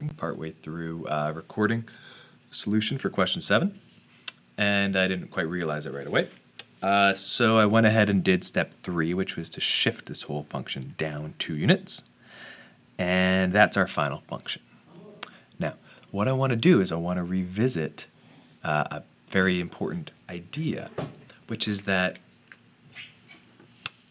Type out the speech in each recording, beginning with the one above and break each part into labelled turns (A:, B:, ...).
A: partway through recording the solution for question 7, and I didn't quite realize it right away. So I went ahead and did step 3, which was to shift this whole function down 2 units, and that's our final function. Now, what I want to do is I want to revisit a very important idea, which is that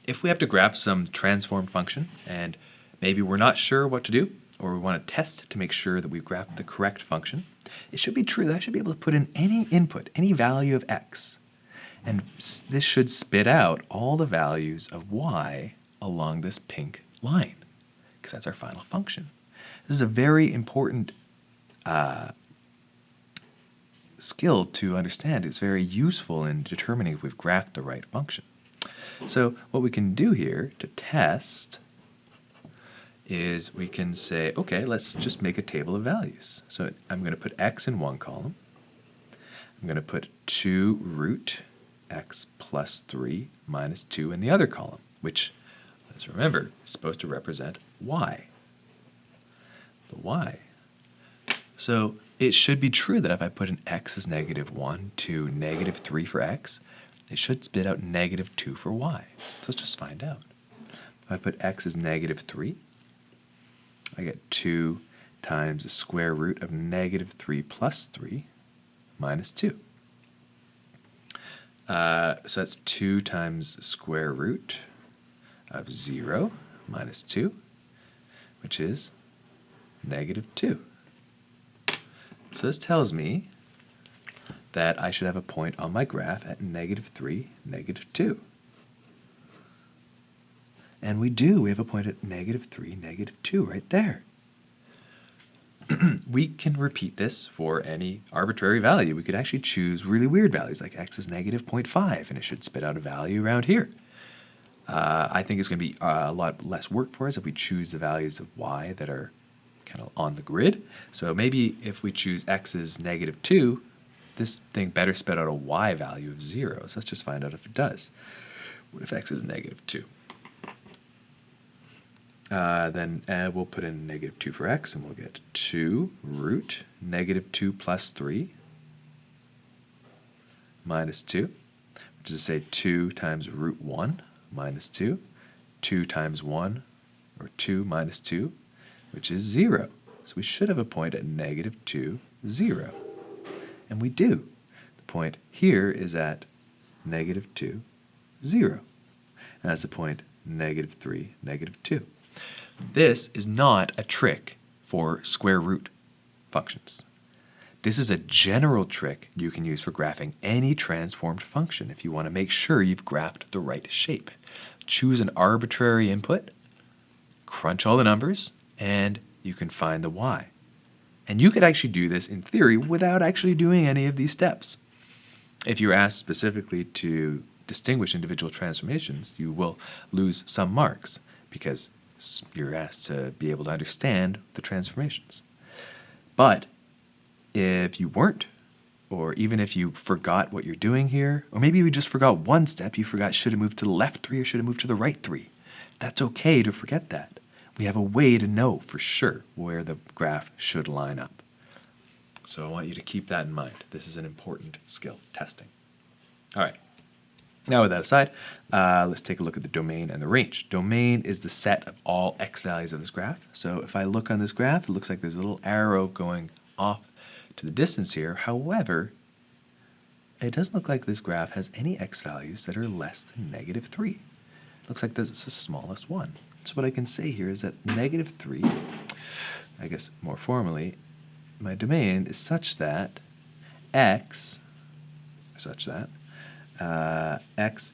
A: if we have to graph some transformed function and maybe we're not sure what to do, or we want to test to make sure that we've graphed the correct function, it should be true that I should be able to put in any input, any value of x, and this should spit out all the values of y along this pink line, because that's our final function. This is a very important skill to understand. It's very useful in determining if we've graphed the right function. So what we can do here to test is we can say, okay, let's just make a table of values. So I'm going to put x in one column. I'm going to put 2 root x plus 3 minus 2 in the other column, which, let's remember, is supposed to represent y. The y. So it should be true that if I put in x as -1 to -3 for x, it should spit out -2 for y. So let's just find out. If I put x as -3, I get 2 times the square root of -3 plus 3 minus 2. So that's 2 times the square root of 0 minus 2, which is -2. So this tells me that I should have a point on my graph at -3, -2. And we do. We have a point at -3, -2 right there. We can repeat this for any arbitrary value. We could actually choose really weird values, like x is -0.5, and it should spit out a value around here. I think it's going to be a lot less work for us if we choose the values of y that are kind of on the grid. So maybe if we choose x is -2, this thing better spit out a y value of 0. So let's just find out if it does. What if x is -2? Then we'll put in -2 for x, and we'll get 2 root -2 plus 3 minus 2, which is to say 2 times root 1 minus 2, 2 times 1, or 2 minus 2, which is 0. So we should have a point at -2, 0. And we do. The point here is at -2, 0. And that's the point -3, -2. This is not a trick for square root functions. This is a general trick you can use for graphing any transformed function if you want to make sure you've graphed the right shape. Choose an arbitrary input, crunch all the numbers, and you can find the y. And you could actually do this in theory without actually doing any of these steps. If you're asked specifically to distinguish individual transformations, you will lose some marks because you're asked to be able to understand the transformations. But if you weren't, or even if you forgot what you're doing here, or maybe you just forgot one step, you forgot should have moved to the left 3 or should have moved to the right 3. That's okay to forget that. We have a way to know for sure where the graph should line up. So I want you to keep that in mind. This is an important skill, testing. All right. Now with that aside, let's take a look at the domain and the range. Domain is the set of all x values of this graph. So if I look on this graph, it looks like there's a little arrow going off to the distance here. However, it doesn't look like this graph has any x values that are less than -3. It looks like this is the smallest one. So what I can say here is that -3, I guess more formally, my domain is such that x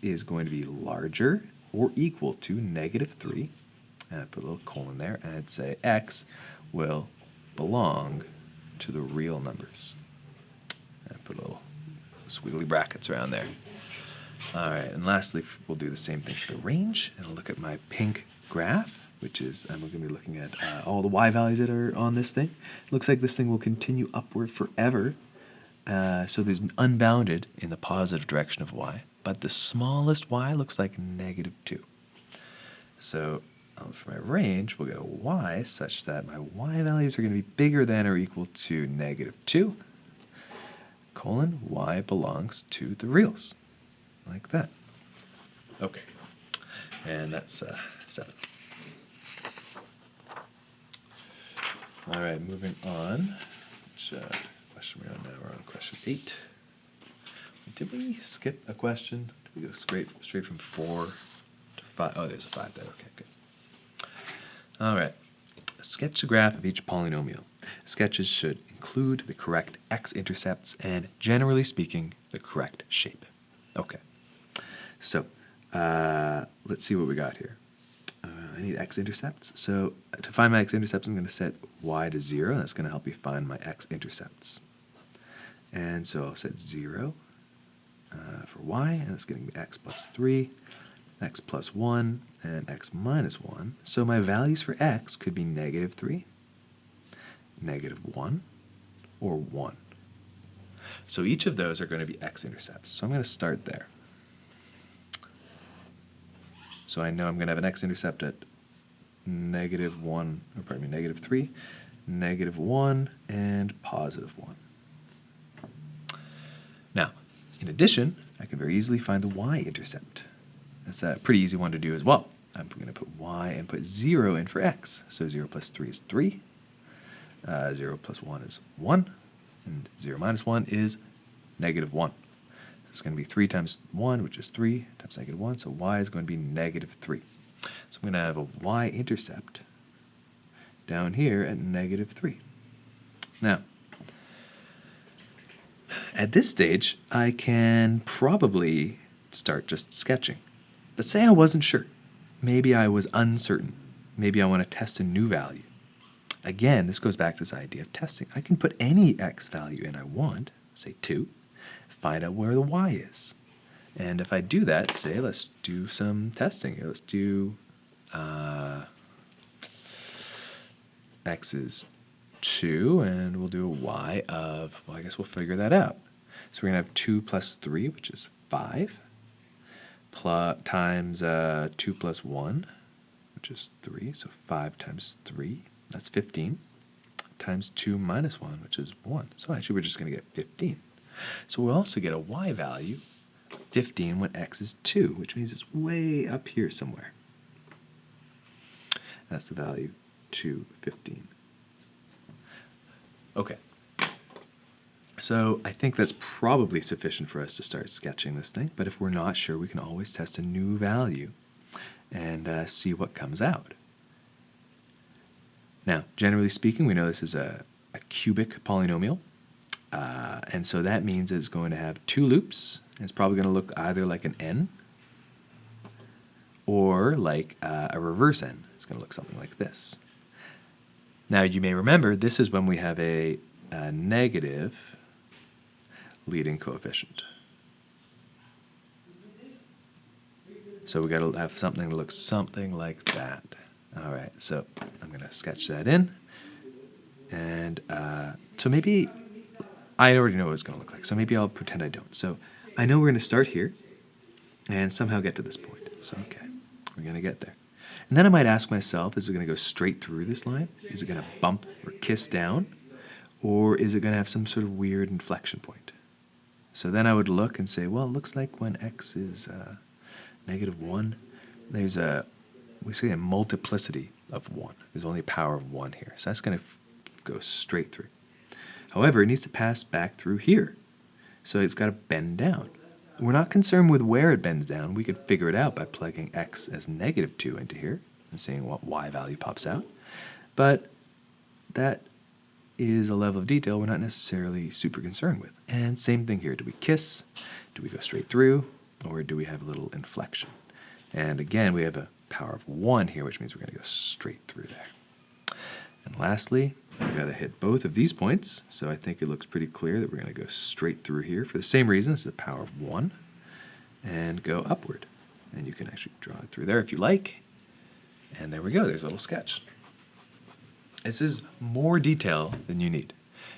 A: is going to be larger or equal to -3, and I put a little colon there, and I'd say x will belong to the real numbers. And I put little squiggly brackets around there. All right, and lastly, we'll do the same thing for the range, and I'll look at my pink graph, which is, I'm going to be looking at all the y values that are on this thing. It looks like this thing will continue upward forever. So there's an unbounded in the positive direction of y, but the smallest y looks like -2. So for my range, we'll get a y such that my y values are going to be bigger than or equal to -2, colon, y belongs to the reals, like that. Okay, and that's 7. All right, moving on. Which question are we on now? We're on question 8. Did we skip a question? Did we go straight from 4 to 5? Oh, there's a 5 there. Okay, good. All right. Sketch the graph of each polynomial. Sketches should include the correct x-intercepts and, generally speaking, the correct shape. Okay. So let's see what we got here. I need x-intercepts. So to find my x-intercepts, I'm going to set y to 0. That's going to help me find my x-intercepts. And so I'll set 0 for y, and that's going to be x plus 3, x plus 1, and x minus 1. So my values for x could be -3, -1, or 1. So each of those are going to be x-intercepts. So I'm going to start there. So I know I'm going to have an x-intercept at -3, -1, and +1. Now, in addition, I can very easily find the y-intercept. That's a pretty easy one to do as well. I'm going to put y and put 0 in for x. So 0 plus 3 is 3. 0 plus 1 is 1. And 0 minus 1 is -1. It's going to be 3 times 1, which is 3, times -1. So y is going to be -3. So I'm going to have a y-intercept down here at -3. Now, at this stage, I can probably start just sketching. But say I wasn't sure. Maybe I was uncertain. Maybe I want to test a new value. Again, this goes back to this idea of testing. I can put any x value in I want, say 2, find out where the y is. And if I do that, say, let's do some testing here. Let's do x is 2, and we'll do a y of, well, I guess we'll figure that out. So we're going to have 2 plus 3, which is 5, times 2 plus 1, which is 3. So 5 times 3, that's 15, times 2 minus 1, which is 1. So actually we're just going to get 15. So we'll also get a y value, 15, when x is 2, which means it's way up here somewhere. That's the value 2, 15. Okay. So I think that's probably sufficient for us to start sketching this thing, but if we're not sure, we can always test a new value and see what comes out. Now, generally speaking, we know this is a cubic polynomial, and so that means it's going to have 2 loops. It's probably going to look either like an n or like a reverse n. It's going to look something like this. Now, you may remember, this is when we have a negative leading coefficient. So we got to have something that looks something like that. All right, so I'm going to sketch that in. And so maybe I already know what it's going to look like, so maybe I'll pretend I don't. So I know we're going to start here and somehow get to this point. So, okay, we're going to get there. And then I might ask myself, is it going to go straight through this line? Is it going to bump or kiss down? Or is it going to have some sort of weird inflection point? So then I would look and say, well, it looks like when x is -1, there's we see a multiplicity of 1. There's only a power of 1 here. So that's going to go straight through. However, it needs to pass back through here. So it's got to bend down. We're not concerned with where it bends down. We could figure it out by plugging x as -2 into here and seeing what y value pops out. But that is a level of detail we're not necessarily super concerned with. And same thing here. Do we kiss? Do we go straight through? Or do we have a little inflection? And again, we have a power of 1 here, which means we're going to go straight through there. And lastly, we've got to hit both of these points. So I think it looks pretty clear that we're going to go straight through here for the same reason. This is a power of 1. And go upward. And you can actually draw it through there if you like. And there we go. There's a little sketch. This is more detail than you need.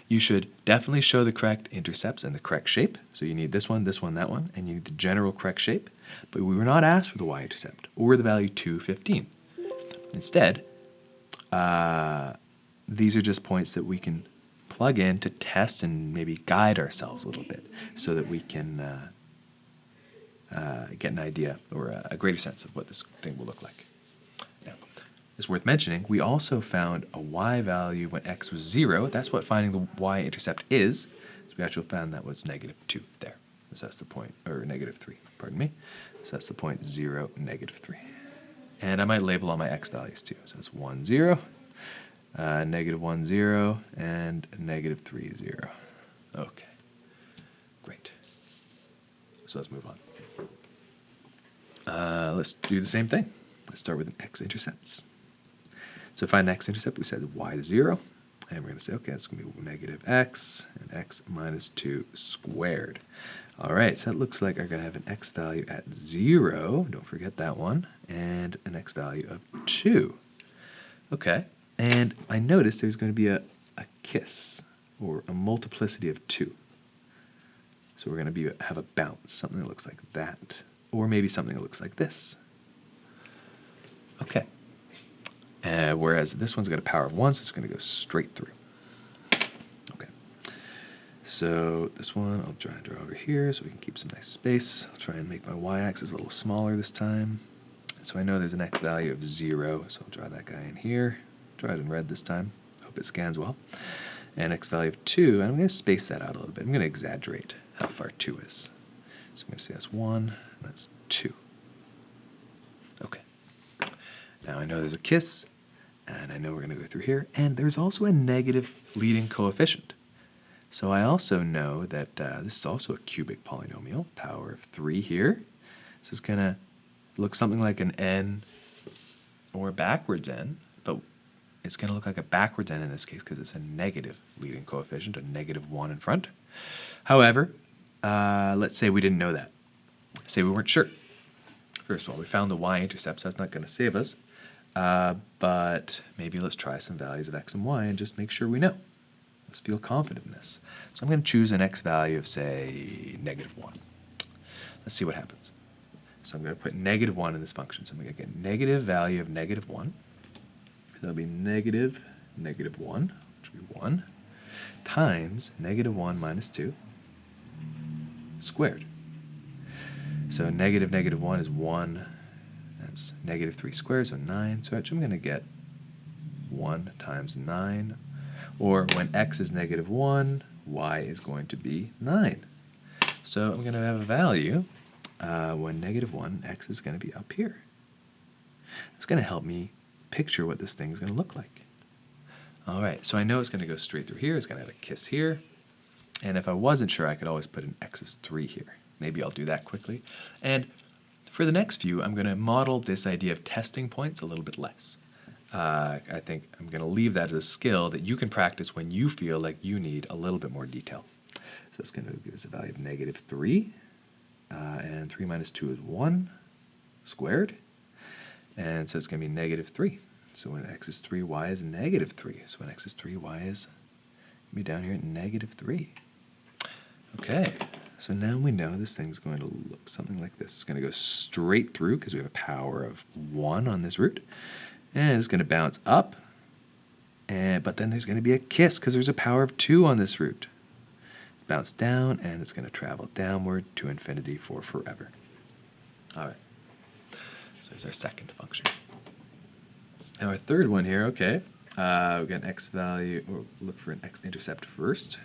A: You should definitely show the correct intercepts and the correct shape. So you need this one, that one, and you need the general correct shape. But we were not asked for the y-intercept or the value 2, 15. Instead, these are just points that we can plug in to test and maybe guide ourselves a little bit so that we can get an idea or a greater sense of what this thing will look like. Now, it's worth mentioning, we also found a y value when x was 0. That's what finding the y-intercept is. So we actually found that was -2 there. So that's the point, or -3, pardon me. So that's the point 0, -3. And I might label all my x values too. So it's 1, 0, -1, 0, and -3, 0. Okay, great. So let's move on. Let's do the same thing. Let's start with an x-intercepts. So to find an x-intercept, we said y to 0. And we're going to say, okay, it's going to be -x and x minus 2 squared. All right, so it looks like I'm going to have an x value at 0. Don't forget that one. And an x value of 2. Okay, and I noticed there's going to be a kiss, or a multiplicity of 2. So we're going to have a bounce, something that looks like that. Or maybe something that looks like this. Okay. Whereas this one's got a power of 1, so it's going to go straight through. Okay. So this one I'll try and draw over here so we can keep some nice space. I'll try and make my y-axis a little smaller this time. So I know there's an x value of 0, so I'll draw that guy in here. Draw it in red this time. Hope it scans well. And x value of 2, and I'm going to space that out a little bit. I'm going to exaggerate how far 2 is. So I'm going to say that's 1, and that's 2. Okay. Now I know there's a kiss, and I know we're going to go through here, and there's also a negative leading coefficient. So I also know that this is also a cubic polynomial, power of 3 here. So it's going to look something like an n or backwards n, but it's going to look like a backwards n in this case because it's a negative leading coefficient, a -1 in front. However, let's say we didn't know that. Say we weren't sure. First of all, we found the y-intercept, so that's not going to save us. But maybe let's try some values of x and y and just make sure we know. Let's feel confident in this. So I'm going to choose an x value of, say, -1. Let's see what happens. So I'm going to put -1 in this function. So I'm going to get a negative value of -1. So that'll be -1, which will be 1, times -1 minus 2 squared. So -1 is 1. That's -3 squared, so 9. So actually I'm going to get 1 times 9. Or when x is -1, y is going to be 9. So I'm going to have a value when -1, x is going to be up here. It's going to help me picture what this thing is going to look like. All right, so I know it's going to go straight through here. It's going to have a kiss here. And if I wasn't sure, I could always put an x is 3 here. Maybe I'll do that quickly. And for the next few, I'm going to model this idea of testing points a little bit less. I think I'm going to leave that as a skill that you can practice when you feel like you need a little bit more detail. So it's going to give us a value of -3, and 3 minus 2 is 1 squared. And so it's going to be -3. So when x is 3, y is -3. So when x is 3, y is going to be down here at -3. Okay, so now we know this thing's going to look something like this. It's going to go straight through because we have a power of 1 on this root. And it's going to bounce up, but then there's going to be a kiss because there's a power of 2 on this root. It's bounced down, and it's going to travel downward to infinity for forever. All right, so there's our second function. Now our third one here, okay, we've got an x value, or look for an x-intercept first.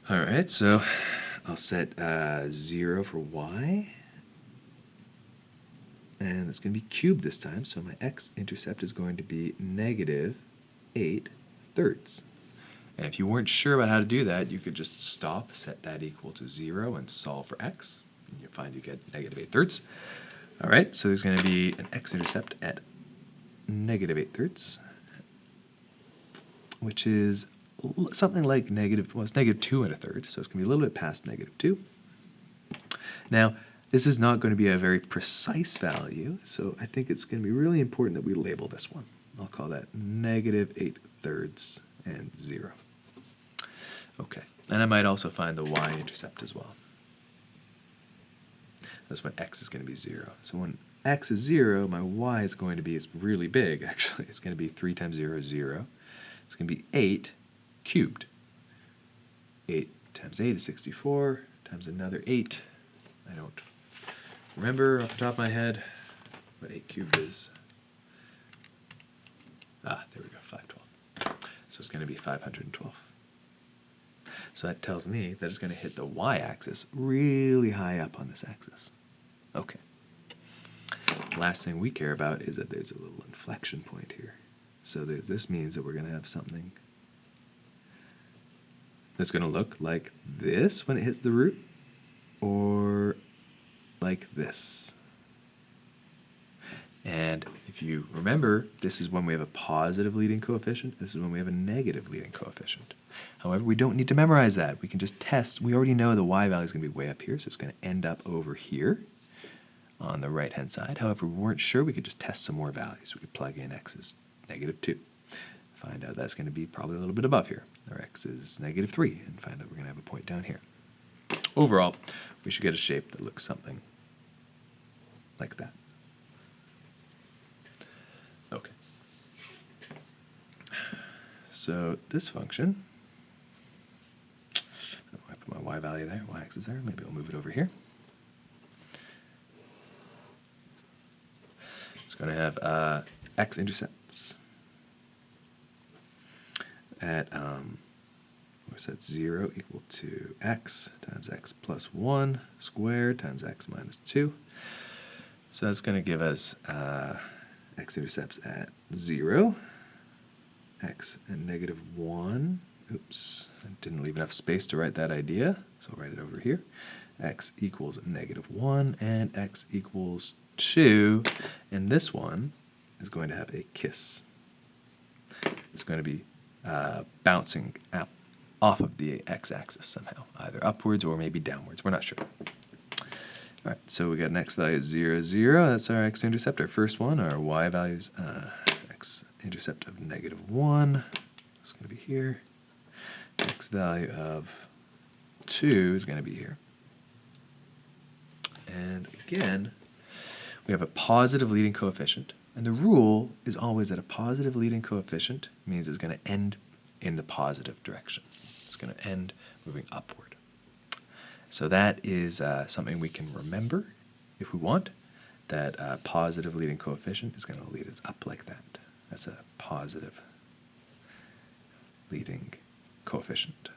A: All right, so I'll set 0 for y. And it's going to be cubed this time, so my x-intercept is going to be -8/3. And if you weren't sure about how to do that, you could just stop, set that equal to 0, and solve for x. And you'll find you get -8/3. All right, so there's going to be an x-intercept at -8/3, which is something like it's -2 1/3, so it's going to be a little bit past -2. Now, this is not going to be a very precise value, so I think it's going to be really important that we label this one. I'll call that -8/3 and 0. Okay, and I might also find the y-intercept as well. That's when x is going to be 0. So when x is 0, my y is going to be, it's really big actually, it's going to be 3 times 0 is 0. It's going to be 8 cubed. 8 times 8 is 64, times another 8. I don't remember off the top of my head what 8 cubed is. Ah, there we go, 512. So it's going to be 512. So that tells me that it's going to hit the y-axis really high up on this axis. Okay. Last thing we care about is that there's a little inflection point here. So this means that we're going to have something that's going to look like this when it hits the root, or like this. And if you remember, this is when we have a positive leading coefficient. This is when we have a negative leading coefficient. However, we don't need to memorize that. We can just test. We already know the y value is going to be way up here, so it's going to end up over here on the right-hand side. However, we weren't sure, we could just test some more values. We could plug in x is -2. Find out that's going to be probably a little bit above here. Or x is -3, and find out we're going to have a point down here. Overall, we should get a shape that looks something like that. Okay. So this function, I put my y value there, y-axis there, maybe I'll move it over here. It's going to have x-intercepts at we set 0 equal to x times x plus 1 squared times x minus 2. So that's going to give us x-intercepts at 0, x and -1. Oops, I didn't leave enough space to write that idea, so I'll write it over here. X equals -1 and x equals 2, and this one is going to have a kiss. It's going to be bouncing out off of the x-axis somehow, either upwards or maybe downwards. We're not sure. All right, so we got an x value of 0, 0. That's our x-intercept, our first one. Our y value is x-intercept of -1. It's going to be here. X value of 2 is going to be here. And again, we have a positive leading coefficient. And the rule is always that a positive leading coefficient means it's going to end in the positive direction. It's going to end moving upward. So that is something we can remember if we want, that a positive leading coefficient is going to lead us up like that. That's a positive leading coefficient.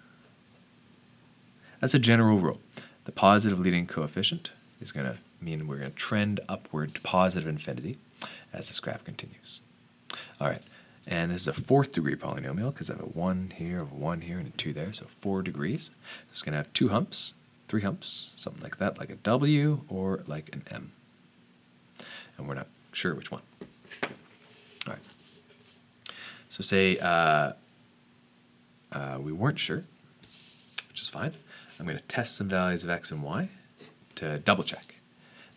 A: That's a general rule. The positive leading coefficient is going to mean we're going to trend upward to positive infinity as this graph continues. All right, and this is a 4th degree polynomial because I have a 1 here, a 1 here, and a 2 there, so 4 degrees. It's going to have 2 humps, 3 humps, something like that, like a W or like an M. And we're not sure which one. All right. So say we weren't sure, which is fine. I'm going to test some values of x and y to double check.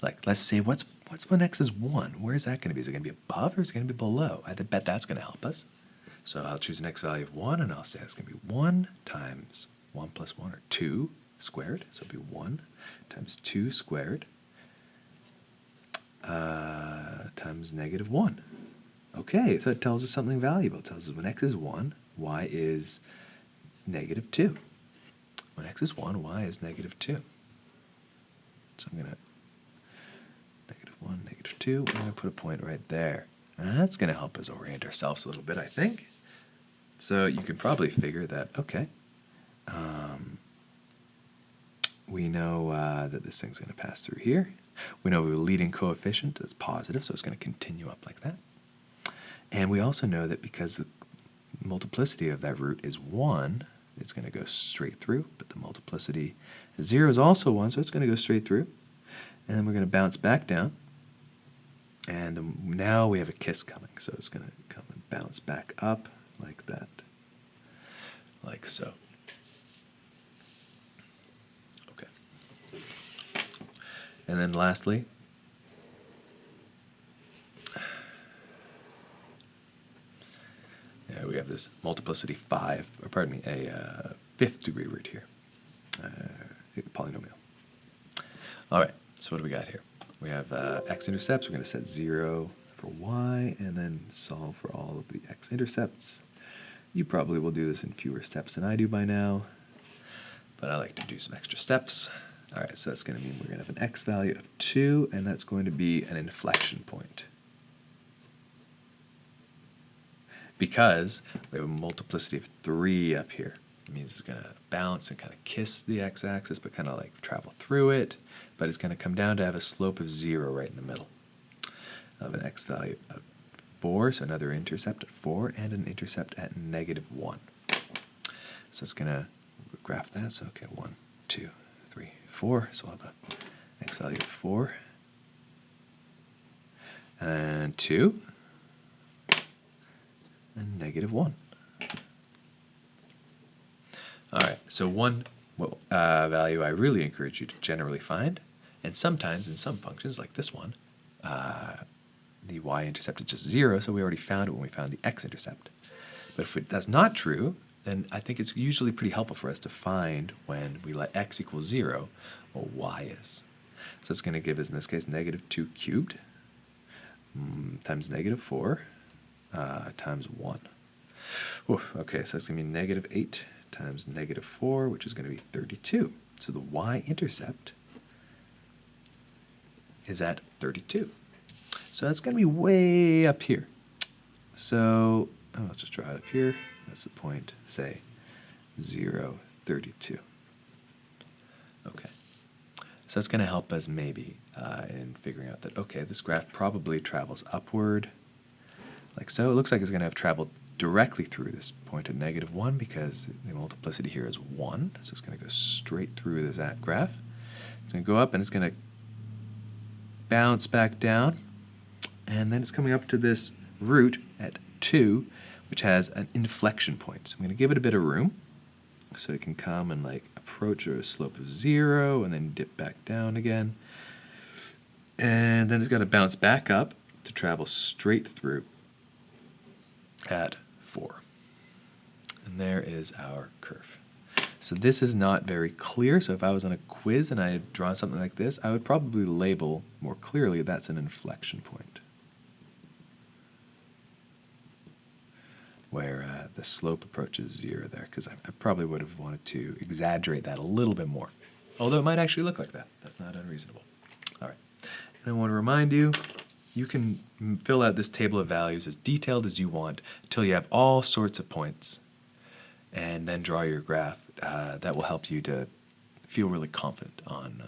A: Like, let's say, what's when x is 1? Where is that going to be? Is it going to be above or is it going to be below? I bet that's going to help us. So I'll choose an x value of 1, and I'll say it's going to be 1 times 1 plus 1, or 2 squared. So it'll be 1 times 2 squared times -1. Okay, so it tells us something valuable. It tells us when x is 1, y is -2. When x is 1, y is -2. So I'm going to -1, -2. We're going to put a point right there. And that's going to help us orient ourselves a little bit, I think. So you can probably figure that, okay, we know that this thing's going to pass through here. We know we have a leading coefficient that's positive, so it's going to continue up like that. And we also know that because the multiplicity of that root is 1, it's going to go straight through, but the multiplicity 0 is also 1, so it's going to go straight through. And then we're going to bounce back down. And now we have a kiss coming, so it's going to come and bounce back up like that, like so. Okay. And then lastly, we have this multiplicity 5, or pardon me, a 5th degree root here, polynomial. All right, so what do we got here? We have x-intercepts. We're going to set 0 for y, and then solve for all of the x-intercepts. You probably will do this in fewer steps than I do by now, but I like to do some extra steps. All right, so that's going to mean we're going to have an x value of 2, and that's going to be an inflection point. Because we have a multiplicity of 3 up here. It means it's going to bounce and kind of kiss the x-axis, but kind of like travel through it. But it's going to come down to have a slope of 0 right in the middle of an x value of 4, so another intercept at 4, and an intercept at -1. So it's going to graph that. So, okay, 1, 2, 3, 4. So we'll have an x value of 4. And 2. And -1. All right, so one value I really encourage you to generally find, and sometimes in some functions like this one, the y-intercept is just 0, so we already found it when we found the x-intercept. But if that's not true, then I think it's usually pretty helpful for us to find when we let x equal 0 what y is. So it's going to give us, in this case, -2 cubed times -4 times 1. Oof, okay, so it's going to be -8 times -4, which is going to be 32. So the y-intercept is at 32. So that's going to be way up here. So let's just draw it up here. That's the point, say, 0, 32. Okay. So that's going to help us maybe in figuring out that, okay, this graph probably travels upward, like so. It looks like it's going to have traveled directly through this point at -1 because the multiplicity here is 1. So it's going to go straight through this graph. It's going to go up and it's going to bounce back down. And then it's coming up to this root at 2, which has an inflection point. So I'm going to give it a bit of room so it can come and like approach a slope of 0 and then dip back down again. And then it's got to bounce back up to travel straight through at 4. And there is our curve. So this is not very clear, so if I was on a quiz and I had drawn something like this, I would probably label more clearly that's an inflection point, where the slope approaches 0 there, because I probably would have wanted to exaggerate that a little bit more, although it might actually look like that. That's not unreasonable. All right, and I want to remind you, you can fill out this table of values as detailed as you want until you have all sorts of points, and then draw your graph. That will help you to feel really confident on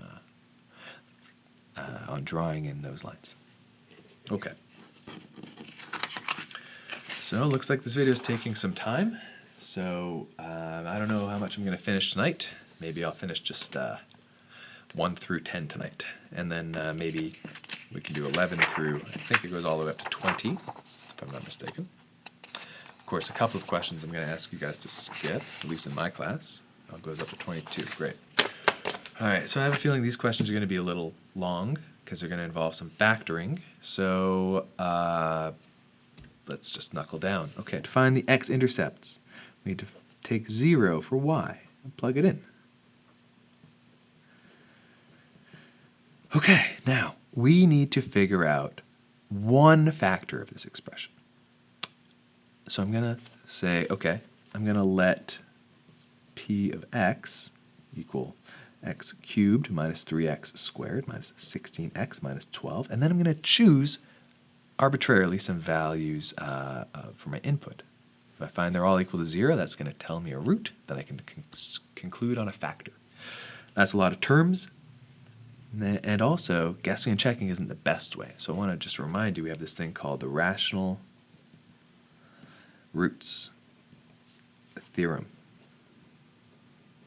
A: drawing in those lines. Okay. So it looks like this video is taking some time. So I don't know how much I'm going to finish tonight. Maybe I'll finish just 1 through 10 tonight. And then maybe we can do 11 through, I think it goes all the way up to 20, if I'm not mistaken. Of course, a couple of questions I'm going to ask you guys to skip, at least in my class. It goes up to 22. Great. All right, so I have a feeling these questions are going to be a little long because they're going to involve some factoring. So let's just knuckle down. Okay, to find the x-intercepts, we need to take 0 for y and plug it in. Okay, now we need to figure out one factor of this expression. So I'm going to say, okay, I'm going to let p of x equal x cubed minus 3x squared minus 16x minus 12, and then I'm going to choose arbitrarily some values for my input. If I find they're all equal to 0, that's going to tell me a root that I can conclude on a factor. That's a lot of terms, and also guessing and checking isn't the best way. So I want to just remind you we have this thing called the rational roots theorem.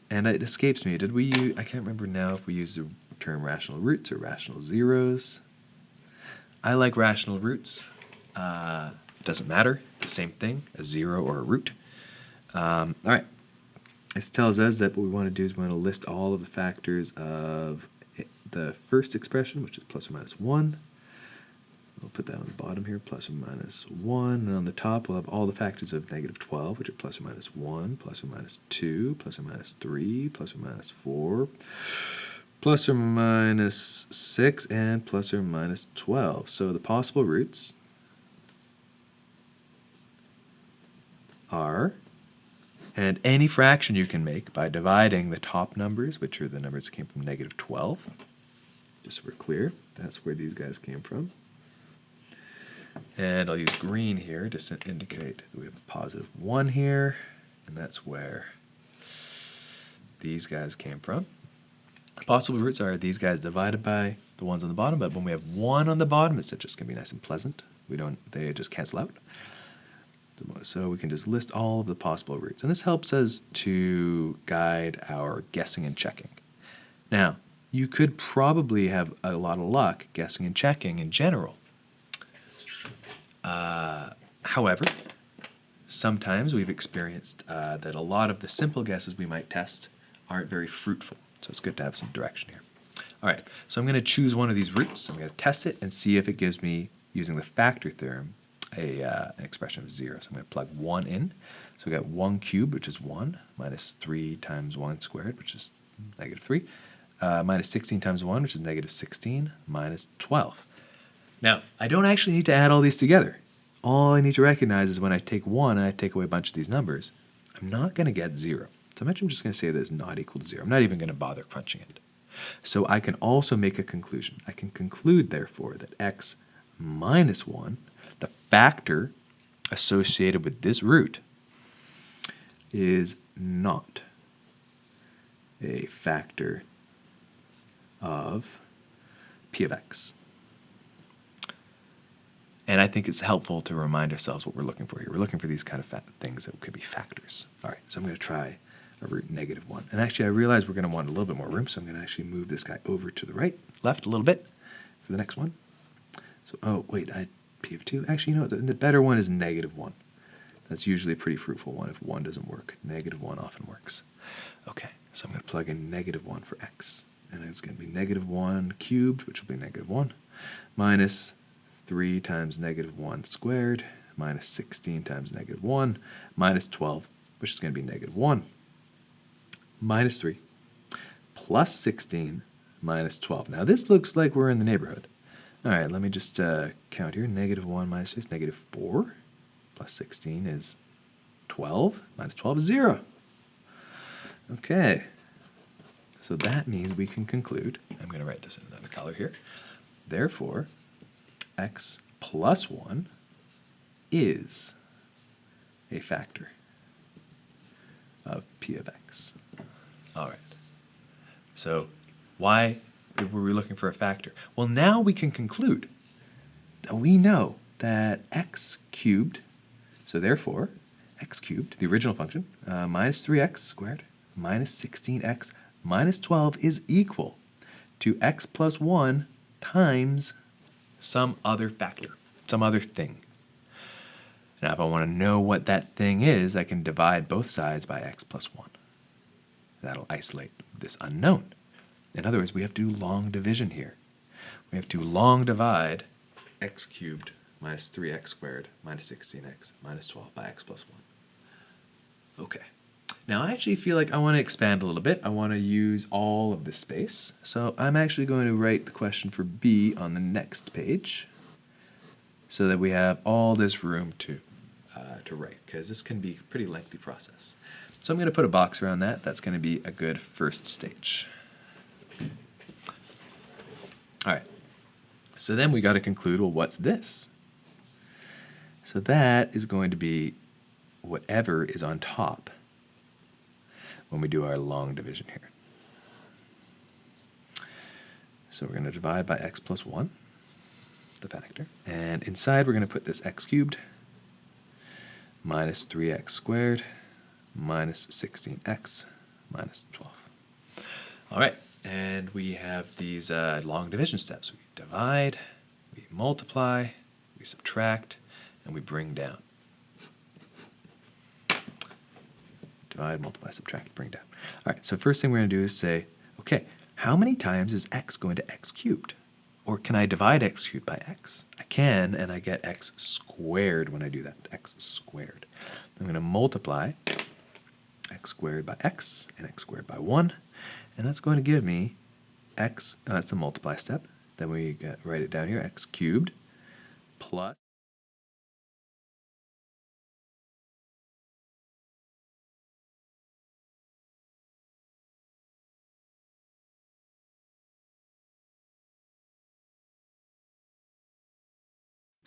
A: And it escapes me. Did we use, I can't remember now if we used the term rational roots or rational zeros. I like rational roots. It doesn't matter. The same thing, a 0 or a root. All right. This tells us that what we want to do is we want to list all of the factors of the first expression, which is plus or minus 1. We'll put that on the bottom here, plus or minus 1. And on the top, we'll have all the factors of -12, which are plus or minus 1, plus or minus 2, plus or minus 3, plus or minus 4, plus or minus 6 and plus or minus 12. So the possible roots are, and any fraction you can make by dividing the top numbers, which are the numbers that came from negative 12. Just so we're clear, that's where these guys came from. And I'll use green here to indicate that we have a positive 1 here, and that's where these guys came from. Possible roots are these guys divided by the ones on the bottom, but when we have 1 on the bottom, it's just going to be nice and pleasant. They just cancel out. So we can just list all of the possible roots. And this helps us to guide our guessing and checking. Now, you could probably have a lot of luck guessing and checking in general. However, sometimes we've experienced that a lot of the simple guesses we might test aren't very fruitful. So it's good to have some direction here. All right, so I'm going to choose one of these roots. I'm going to test it and see if it gives me, using the factor theorem, an expression of 0. So I'm going to plug 1 in. So we got 1 cubed, which is 1, minus 3 times 1 squared, which is negative 3, minus 16 times 1, which is negative 16, minus 12. Now, I don't actually need to add all these together. All I need to recognize is when I take 1 and I take away a bunch of these numbers, I'm not going to get 0. So I'm actually just going to say that it's not equal to 0. I'm not even going to bother crunching it. So I can also make a conclusion. I can conclude, therefore, that x minus 1, the factor associated with this root, is not a factor of p of x. And I think it's helpful to remind ourselves what we're looking for here. We're looking for these kind of things that could be factors. All right, so I'm going to try a root negative 1. And actually, I realize we're going to want a little bit more room, so I'm going to actually move this guy over to the left a little bit for the next one. So, oh, wait, p of 2. Actually, you know what? The better one is negative 1. That's usually a pretty fruitful one if 1 doesn't work. Negative 1 often works. Okay, so I'm going to plug in negative 1 for x. And it's going to be negative 1 cubed, which will be negative 1, minus 3 times negative 1 squared, minus 16 times negative 1, minus 12, which is going to be negative 1, minus 3, plus 16, minus 12. Now this looks like we're in the neighborhood. All right, let me just count here. Negative 1 minus 6, negative 4, plus 16 is 12, minus 12 is 0. Okay, so that means we can conclude, I'm going to write this in another color here, therefore, x plus 1 is a factor of p of x. All right. So why were we looking for a factor? Well, now we can conclude that we know that x cubed, so therefore x cubed, the original function, minus 3x squared minus 16x minus 12 is equal to x plus 1 times some other factor, some other thing. Now, if I want to know what that thing is, I can divide both sides by x plus 1. That'll isolate this unknown. In other words, we have to do long division here. We have to long divide x cubed minus 3x squared minus 16x minus 12 by x plus 1. Okay. Now, I actually feel like I want to expand a little bit. I want to use all of this space. So I'm actually going to write the question for B on the next page so that we have all this room to write, because this can be a pretty lengthy process. So I'm going to put a box around that. That's going to be a good first stage. All right. So then we got to conclude, well, what's this? So that is going to be whatever is on top when we do our long division here. So we're going to divide by x plus 1, the factor. And inside we're going to put this x cubed minus 3x squared minus 16x minus 12. All right, and we have these long division steps. We divide, we multiply, we subtract, and we bring down. Divide, multiply, subtract, bring down. All right, so first thing we're going to do is say, okay, how many times is x going to x cubed? Or can I divide x cubed by x? I can, and I get x squared when I do that, x squared. I'm going to multiply x squared by x and x squared by 1, and that's going to give me x, that's the multiply step. Then we write it down here, x cubed plus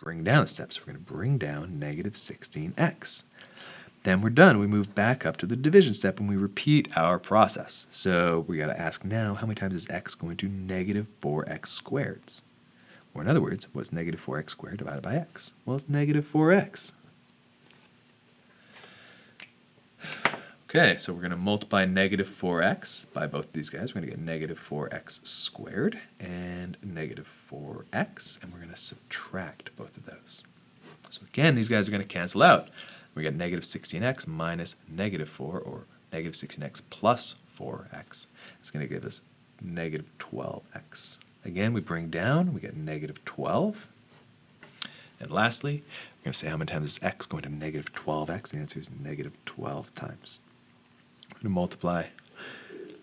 A: bring down the steps. We're going to bring down negative 16x. Then we're done. We move back up to the division step and we repeat our process. So we got to ask now, how many times is x going to negative 4x squared? Or in other words, what's negative 4x squared divided by x? Well, it's negative 4x. Okay, so we're going to multiply negative 4x by both of these guys. We're going to get negative 4x squared and negative 4x, and we're going to subtract both of those. So again, these guys are going to cancel out. We get negative 16x minus negative 4, or negative 16x plus 4x. It's going to give us negative 12x. Again, we bring down, we get negative 12. And lastly, we're going to say how many times is x going to negative 12x? The answer is negative 12 times. We're going to multiply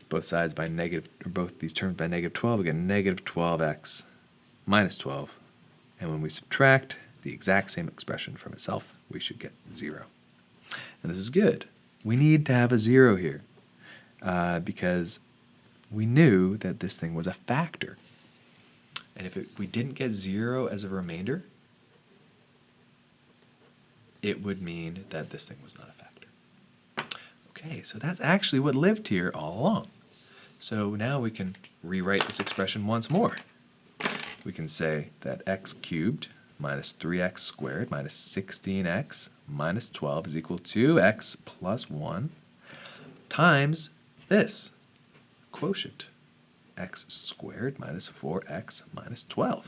A: both sides by negative, or both these terms by negative 12. We get negative 12x minus 12. And when we subtract the exact same expression from itself, we should get 0. And this is good. We need to have a 0 here because we knew that this thing was a factor. And if we didn't get 0 as a remainder, it would mean that this thing was not a factor. Okay, so that's actually what lived here all along. So now we can rewrite this expression once more. We can say that x cubed minus 3x squared minus 16x minus 12 is equal to x plus 1 times this quotient, x squared minus 4x minus 12.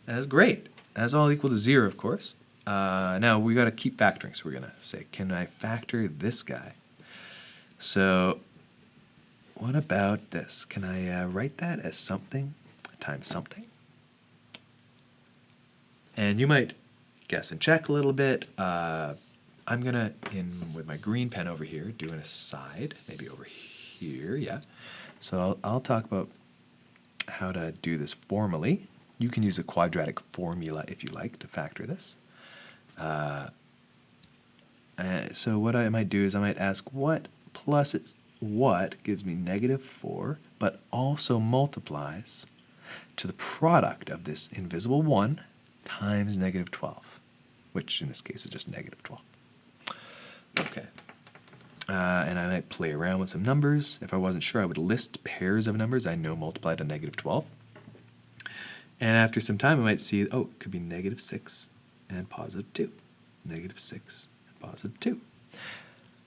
A: That's great. That's all equal to 0, of course. Now we got to keep factoring, so we're going to say, can I factor this guy? So what about this? Can I write that as something times something? And you might guess and check a little bit. I'm going to, with my green pen over here, do an aside, maybe over here, yeah. So I'll talk about how to do this formally. You can use a quadratic formula if you like to factor this. So what I might do is I might ask what plus what gives me negative 4, but also multiplies to the product of this invisible 1 times negative 12, which in this case is just negative 12. Okay. And I might play around with some numbers. If I wasn't sure, I would list pairs of numbers I know multiply to negative 12. And after some time, I might see, oh, it could be negative 6 and positive 2. Negative 6 and positive 2.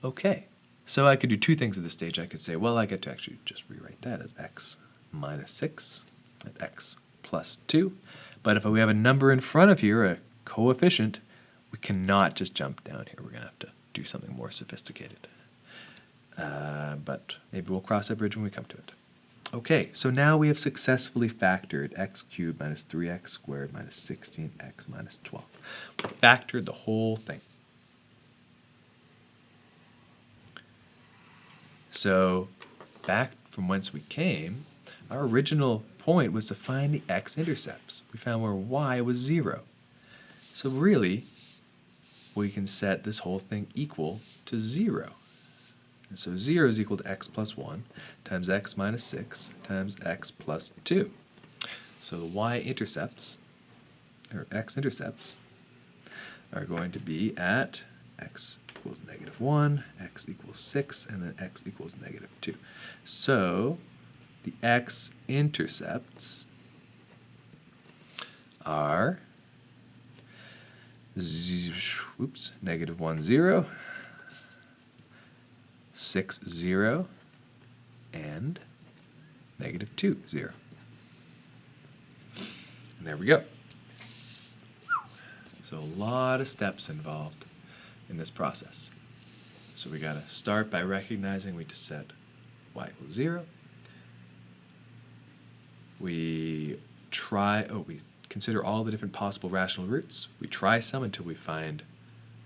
A: Okay. So I could do two things at this stage. I could say, well, I get to actually just rewrite that as x minus 6 and x plus 2. But if we have a number in front of here, a coefficient, we cannot just jump down here. We're going to have to do something more sophisticated. But maybe we'll cross that bridge when we come to it. Okay, so now we have successfully factored x cubed minus 3x squared minus 16x minus 12. We factored the whole thing. So back from whence we came, our original point was to find the x-intercepts. We found where y was 0. So really, we can set this whole thing equal to 0. And so 0 is equal to x plus 1 times x minus 6 times x plus 2. So the y-intercepts, or x-intercepts, are going to be at x equals negative 1, x equals 6, and then x equals negative 2. So the x-intercepts are negative 1, 0, 6, 0, and negative 2, 0. And there we go. So a lot of steps involved in this process. So we got to start by recognizing we just set y equals 0. We consider all the different possible rational roots. We try some until we find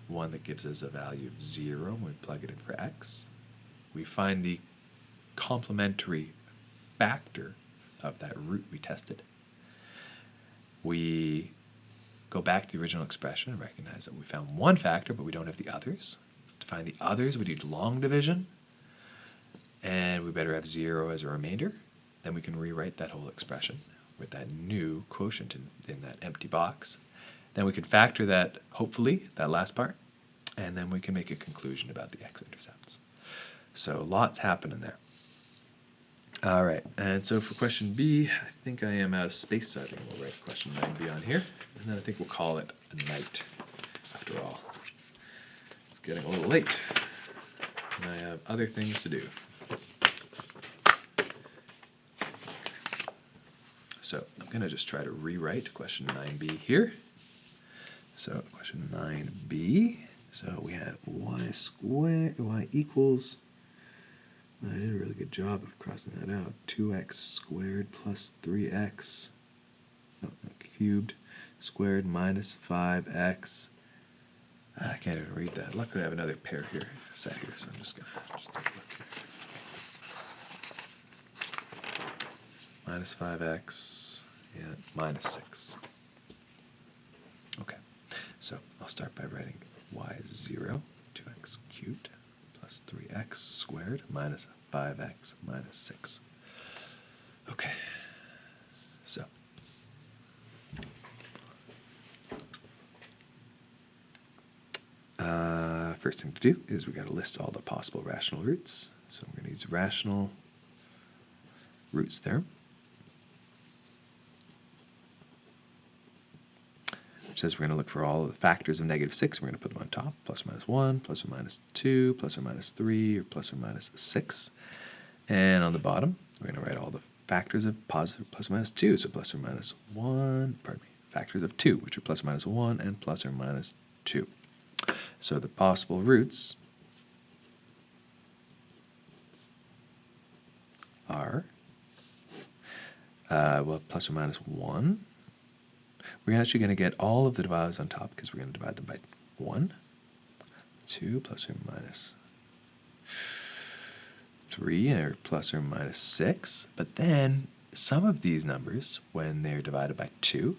A: one that gives us a value of 0 when we plug it in for x. We find the complementary factor of that root we tested. We go back to the original expression and recognize that we found one factor, but we don't have the others. To find the others, we do long division, and we better have 0 as a remainder. Then we can rewrite that whole expression with that new quotient in that empty box. Then we can factor that, hopefully, that last part, and then we can make a conclusion about the x-intercepts. So lots happening there. All right, and so for question B, I think I am out of space, so I think we'll write question 9B on here, and then I think we'll call it a night after all. It's getting a little late, and I have other things to do. So I'm going to just try to rewrite question 9B here. So question 9B, so we have y equals, I did a really good job of crossing that out, 2x squared plus 3x cubed squared minus 5x. I can't even read that. Luckily I have another pair here set here, so I'm just going to take a look here. Minus 5x, yeah, minus 6. Okay, so I'll start by writing y is 0, 2x cubed plus 3x squared minus 5x minus 6. Okay, so first thing to do is we got to list all the possible rational roots. So I'm going to use rational roots there. Which says we're going to look for all of the factors of negative 6. We're going to put them on top, plus or minus 1, plus or minus 2, plus or minus 3, or plus or minus 6. And on the bottom, we're going to write all the factors of positive plus or minus 2. So plus or minus 1, factors of 2, which are plus or minus 1 and plus or minus 2. So the possible roots are, well, plus or minus 1. We're actually going to get all of the dividers on top because we're going to divide them by 1, 2, plus or minus 3, or plus or minus 6. But then some of these numbers, when they're divided by 2,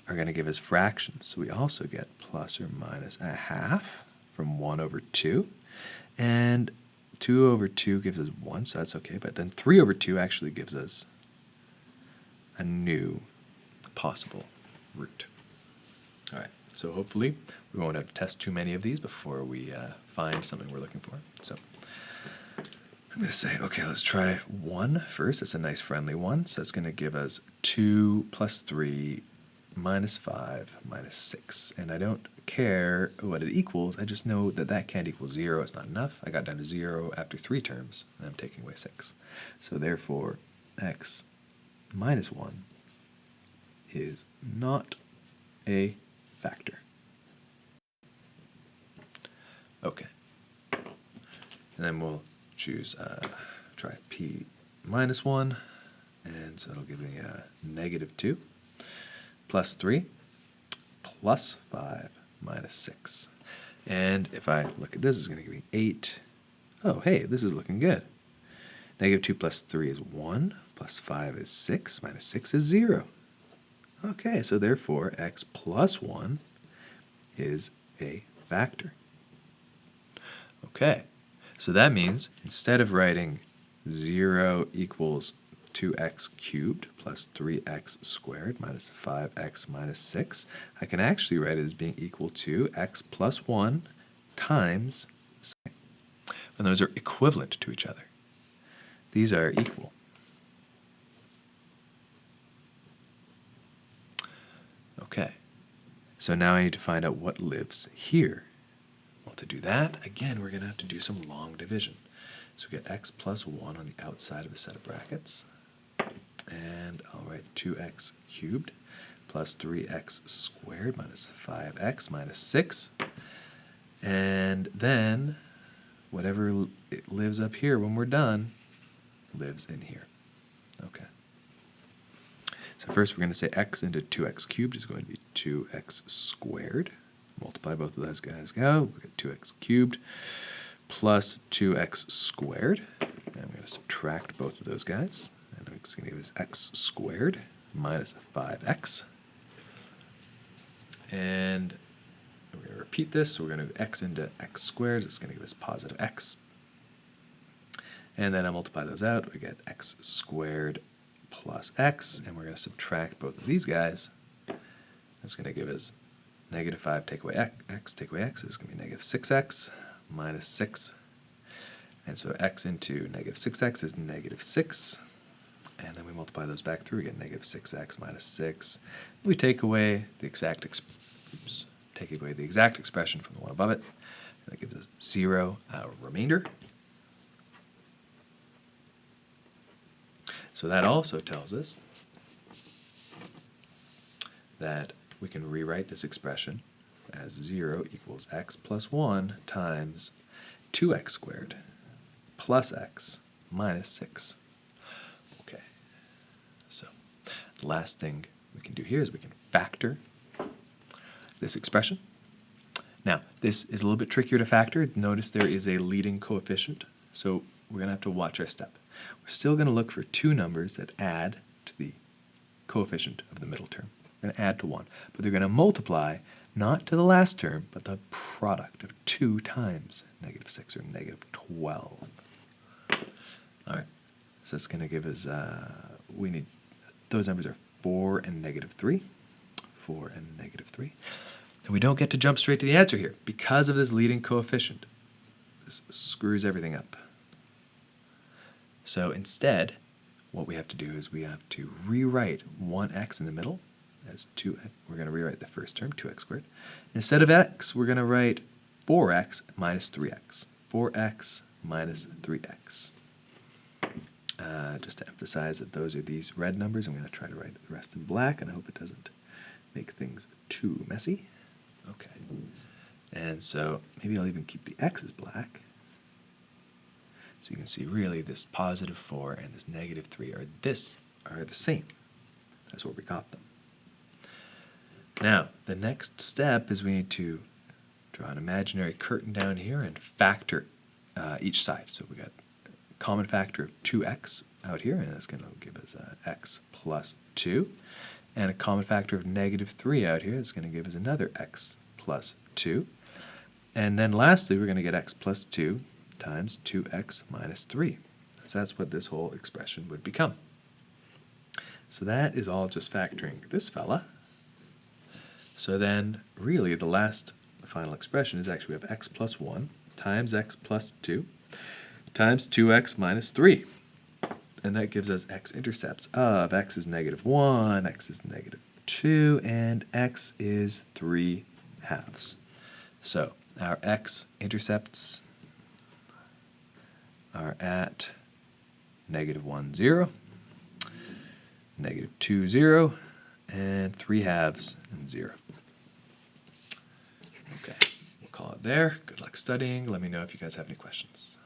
A: are going to give us fractions. So we also get plus or minus a half from 1 over 2. And 2 over 2 gives us 1, so that's okay. But then 3 over 2 actually gives us a new possible root. All right, so hopefully we won't have to test too many of these before we find something we're looking for. So I'm going to say, okay, let's try 1 first. It's a nice friendly one. So it's going to give us 2 plus 3 minus 5 minus 6. And I don't care what it equals. I just know that that can't equal 0. It's not enough. I got down to 0 after 3 terms, and I'm taking away 6. So therefore, x minus 1 is not a factor. Okay. And then we'll choose, try p minus 1, and so it'll give me a negative 2, plus 3, plus 5, minus 6. And if I look at this, it's going to give me 8. Oh, hey, this is looking good. Negative 2 plus 3 is 1, plus 5 is 6, minus 6 is 0. Okay, so therefore x plus 1 is a factor. Okay, so that means instead of writing 0 equals 2x cubed plus 3x squared minus 5x minus 6, I can actually write it as being equal to x plus 1 times 6. And those are equivalent to each other. These are equal. Okay, so now I need to find out what lives here. Well, to do that, again, we're going to have to do some long division. So we get x plus 1 on the outside of the set of brackets. And I'll write 2x cubed plus 3x squared minus 5x minus 6. And then whatever it lives up here when we're done lives in here. Okay. So first we're going to say x into 2x cubed is going to be 2x squared. Multiply both of those guys out. We get 2x cubed plus 2x squared. And we're going to subtract both of those guys. And it's going to give us x squared minus 5x. And we're going to repeat this. So we're going to do x into x squared. It's going to give us positive x. And then I multiply those out. We get x squared plus x. And we're going to subtract both of these guys. That's going to give us negative 5 take away x take away x is going to be negative 6x minus 6. And so x into negative 6x is negative 6. And then we multiply those back through, we get negative 6x minus 6. We take away the exact expression from the one above it. And that gives us 0, our remainder. So that also tells us that we can rewrite this expression as 0 equals x plus 1 times 2x squared plus x minus 6. Okay, so the last thing we can do here is we can factor this expression. Now, this is a little bit trickier to factor. Notice there is a leading coefficient, so we're going to have to watch our step. We're still going to look for two numbers that add to the coefficient of the middle term. We're going to add to 1, but they're going to multiply not to the last term, but the product of 2 times negative 6, or negative 12. All right, so it's going to give us, we need, those numbers are 4 and negative 3. 4 and negative 3. And we don't get to jump straight to the answer here because of this leading coefficient. This screws everything up. So instead, what we have to do is we have to rewrite 1x in the middle as 2. We're going to rewrite the first term, 2x squared. Instead of x, we're going to write 4x minus 3x. 4x minus 3x. Just to emphasize that those are these red numbers, I'm going to try to write the rest in black, and I hope it doesn't make things too messy. Okay. And so maybe I'll even keep the x's black. So you can see really this positive 4 and this negative 3 are the same. That's where we got them. Now, the next step is we need to draw an imaginary curtain down here and factor each side. So we got a common factor of 2x out here, and that's going to give us x plus 2. And a common factor of negative 3 out here is going to give us another x plus 2. And then lastly, we're going to get x plus 2 times 2x minus 3. So that's what this whole expression would become. So that is all just factoring this fella. So then, really, the final expression is actually we have x plus 1 times x plus 2 times 2x minus 3. And that gives us x-intercepts of x is negative 1, x is negative 2, and x is 3 halves. So our x-intercepts are at negative 1, 0, negative 2, 0, and 3 halves and 0. Okay, we'll call it there. Good luck studying. Let me know if you guys have any questions.